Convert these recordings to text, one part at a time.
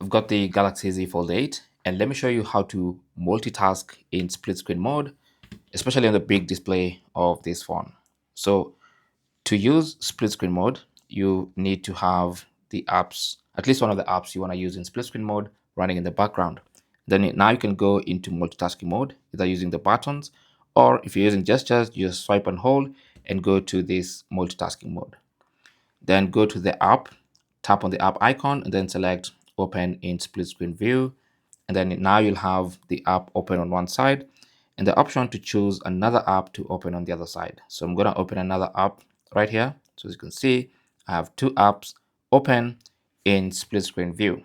I've got the Galaxy Z Fold 8, and let me show you how to multitask in split screen mode, especially on the big display of this phone. So to use split screen mode, you need to have the apps, at least one of the apps you want to use in split screen mode running in the background. Then now you can go into multitasking mode, either using the buttons, or if you're using gestures, you just swipe and hold and go to this multitasking mode. Then go to the app, tap on the app icon, and then select open in split screen view. And then now you'll have the app open on one side and the option to choose another app to open on the other side. So I'm going to open another app right here. So as you can see, I have two apps open in split screen view.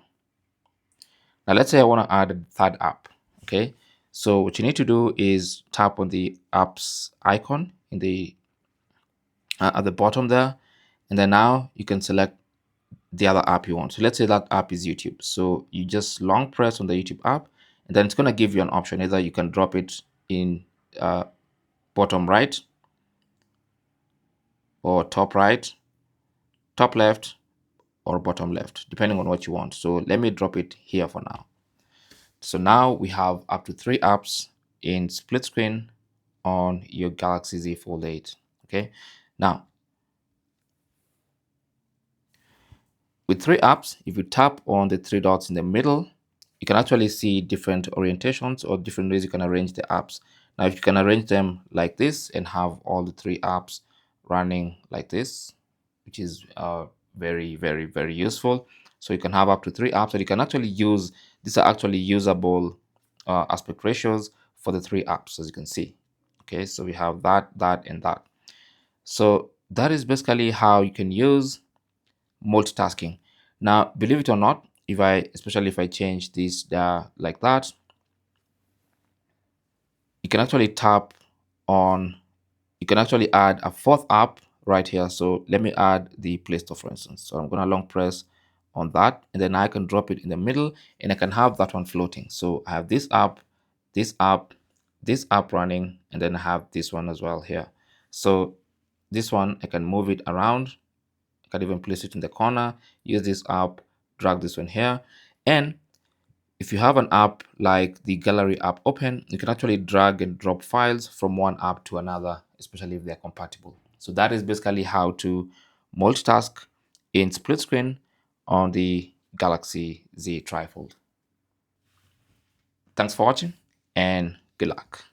Now let's say I want to add a third app. Okay. So what you need to do is tap on the apps icon in the at the bottom there. And then now you can select the other app you want. So let's say that app is YouTube. So you just long press on the YouTube app, and then it's going to give you an option. Either you can drop it in bottom right, or top right, top left, or bottom left, depending on what you want. So let me drop it here for now. So now we have up to 3 apps in split screen on your Galaxy Z Fold 8. Okay. Now, with 3 apps, if you tap on the 3 dots in the middle, you can actually see different orientations or different ways you can arrange the apps. Now, if you can arrange them like this and have all the 3 apps running like this, which is very, very, very useful. So you can have up to 3 apps that you can actually use. These are actually usable aspect ratios for the 3 apps, as you can see. Okay, so we have that, and that. So that is basically how you can use multitasking. Now, believe it or not, especially if I change this like that, you can actually tap on, you can actually add a 4th app right here. So let me add the Play Store, for instance. So I'm going to long press on that, and then I can drop it in the middle, and I can have that one floating. So I have this app, this app, this app running, and then I have this one as well here. So this one, I can move it around. I can even place it in the corner, use this app, drag this one here. And if you have an app like the gallery app open, you can actually drag and drop files from one app to another, especially if they're compatible. So that is basically how to multitask in split screen on the Galaxy Z Trifold. Thanks for watching and good luck.